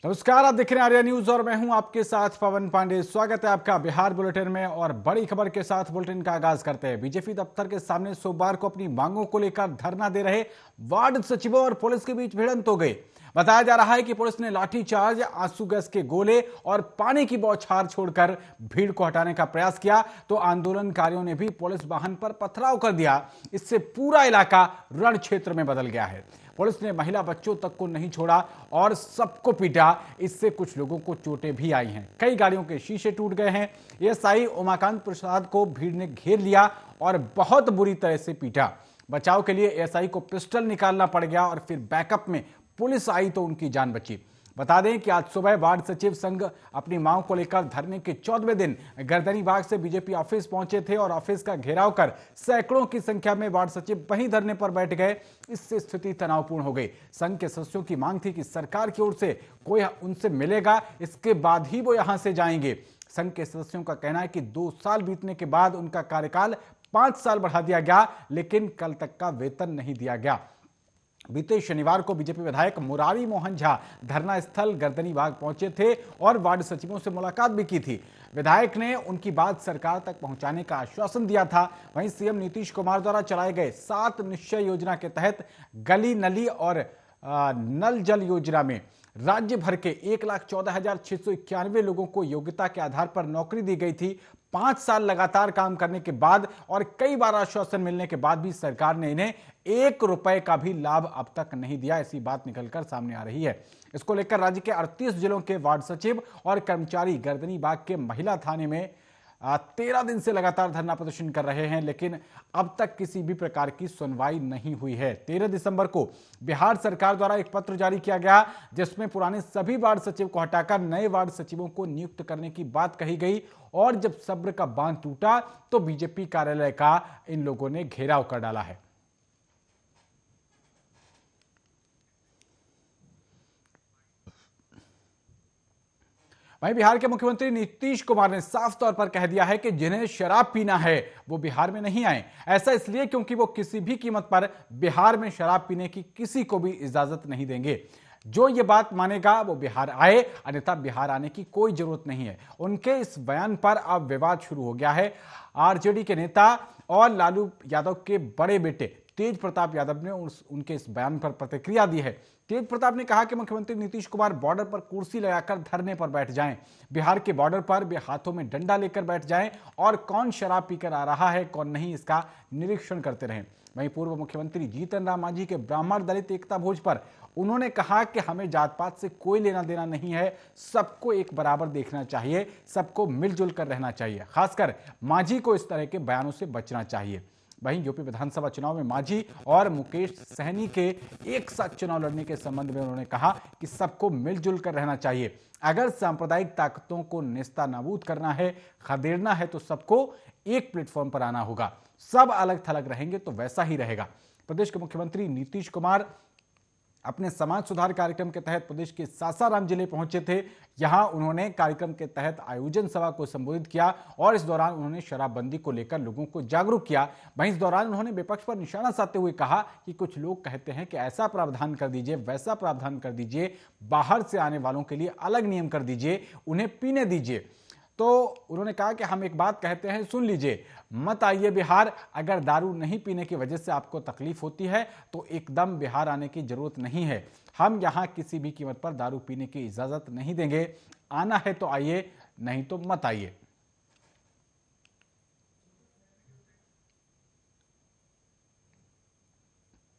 नमस्कार, आप देख रहे हैं आर्या न्यूज और मैं हूं आपके साथ पवन पांडे। स्वागत है आपका बिहार बुलेटिन में और बड़ी खबर के साथ बुलेटिन का आगाज करते हैं। बीजेपी दफ्तर के सामने सोमवार को अपनी मांगों को लेकर धरना दे रहे वार्ड सचिवों और पुलिस के बीच भिड़ंत हो गई। बताया जा रहा है कि पुलिस ने लाठीचार्ज, आंसू गैस के गोले और पानी की बौछार छोड़कर भीड़ को हटाने का प्रयास किया तो आंदोलनकारियों ने भी पुलिस वाहन पर पथराव कर दिया। इससे पूरा इलाका रण क्षेत्र में बदल गया है। पुलिस ने महिला बच्चों तक को नहीं छोड़ा और सबको पीटा। इससे कुछ लोगों को चोटें भी आई हैं। कई गाड़ियों के शीशे टूट गए हैं। एएसआई उमाकांत प्रसाद को भीड़ ने घेर लिया और बहुत बुरी तरह से पीटा। बचाव के लिए एएसआई को पिस्टल निकालना पड़ गया और फिर बैकअप में पुलिस आई तो उनकी जान बची। बता दें कि आज सुबह वार्ड सचिव संघ अपनी मांग को लेकर धरने के 14वें दिन गर्दनीबाग से बीजेपी ऑफिस पहुंचे थे और ऑफिस का घेराव कर सैकड़ों की संख्या में वार्ड सचिव वहीं धरने पर बैठ गए। इससे स्थिति तनावपूर्ण हो गई। संघ के सदस्यों की मांग थी कि सरकार की ओर से कोई उनसे मिलेगा, इसके बाद ही वो यहां से जाएंगे। संघ के सदस्यों का कहना है कि 2 साल बीतने के बाद उनका कार्यकाल 5 साल बढ़ा दिया गया, लेकिन कल तक का वेतन नहीं दिया गया। बीते शनिवार को बीजेपी विधायक मुरारी मोहन झा धरना स्थल गर्दनीबाग पहुंचे थे और वार्ड सचिवों से मुलाकात भी की थी। विधायक ने उनकी बात सरकार तक पहुंचाने का आश्वासन दिया था। वहीं सीएम नीतीश कुमार द्वारा चलाए गए 7 निश्चय योजना के तहत गली नली और नल जल योजना में राज्य भर के 1,14,691 लोगों को योग्यता के आधार पर नौकरी दी गई थी। 5 साल लगातार काम करने के बाद और कई बार आश्वासन मिलने के बाद भी सरकार ने इन्हें 1 रुपए का भी लाभ अब तक नहीं दिया, ऐसी बात निकलकर सामने आ रही है। इसको लेकर राज्य के 38 जिलों के वार्ड सचिव और कर्मचारी गर्दनीबाग के महिला थाने में 13 दिन से लगातार धरना प्रदर्शन कर रहे हैं, लेकिन अब तक किसी भी प्रकार की सुनवाई नहीं हुई है। 13 दिसंबर को बिहार सरकार द्वारा एक पत्र जारी किया गया जिसमें पुराने सभी वार्ड सचिव को हटाकर नए वार्ड सचिवों को नियुक्त करने की बात कही गई और जब सब्र का बांध टूटा तो बीजेपी कार्यालय का इन लोगों ने घेराव कर डाला है। वहीं बिहार के मुख्यमंत्री नीतीश कुमार ने साफ तौर पर कह दिया है कि जिन्हें शराब पीना है वो बिहार में नहीं आए। ऐसा इसलिए क्योंकि वो किसी भी कीमत पर बिहार में शराब पीने की किसी को भी इजाजत नहीं देंगे। जो ये बात मानेगा वो बिहार आए, अन्यथा बिहार आने की कोई जरूरत नहीं है। उनके इस बयान पर अब विवाद शुरू हो गया है। आरजेडी के नेता और लालू यादव के बड़े बेटे तेज प्रताप यादव ने उनके इस बयान पर प्रतिक्रिया दी है। तेज प्रताप ने कहा कि मुख्यमंत्री नीतीश कुमार बॉर्डर पर कुर्सी लगाकर धरने पर बैठ जाएं, बिहार के बॉर्डर पर वे हाथों में डंडा लेकर बैठ जाएं और कौन शराब पीकर आ रहा है कौन नहीं इसका निरीक्षण करते रहें। वहीं पूर्व मुख्यमंत्री जीतन राम मांझी के ब्राह्मण दलित एकता भोज पर उन्होंने कहा कि हमें जात पात से कोई लेना देना नहीं है, सबको एक बराबर देखना चाहिए, सबको मिलजुल कर रहना चाहिए। खासकर मांझी को इस तरह के बयानों से बचना चाहिए। वहीं यूपी विधानसभा चुनाव में मांझी और मुकेश सहनी के एक साथ चुनाव लड़ने के संबंध में उन्होंने कहा कि सबको मिलजुल कर रहना चाहिए। अगर सांप्रदायिक ताकतों को नेस्तानाबूद करना है, खदेड़ना है तो सबको एक प्लेटफॉर्म पर आना होगा। सब अलग थलग रहेंगे तो वैसा ही रहेगा। प्रदेश के मुख्यमंत्री नीतीश कुमार अपने समाज सुधार कार्यक्रम के तहत प्रदेश के सासाराम जिले पहुंचे थे। यहां उन्होंने कार्यक्रम के तहत आयोजन सभा को संबोधित किया और इस दौरान उन्होंने शराबबंदी को लेकर लोगों को जागरूक किया। वहीं इस दौरान उन्होंने विपक्ष पर निशाना साधते हुए कहा कि कुछ लोग कहते हैं कि ऐसा प्रावधान कर दीजिए, वैसा प्रावधान कर दीजिए, बाहर से आने वालों के लिए अलग नियम कर दीजिए, उन्हें पीने दीजिए। तो उन्होंने कहा कि हम एक बात कहते हैं, सुन लीजिए, मत आइए बिहार। अगर दारू नहीं पीने की वजह से आपको तकलीफ होती है तो एकदम बिहार आने की जरूरत नहीं है। हम यहां किसी भी कीमत पर दारू पीने की इजाजत नहीं देंगे। आना है तो आइए, नहीं तो मत आइए।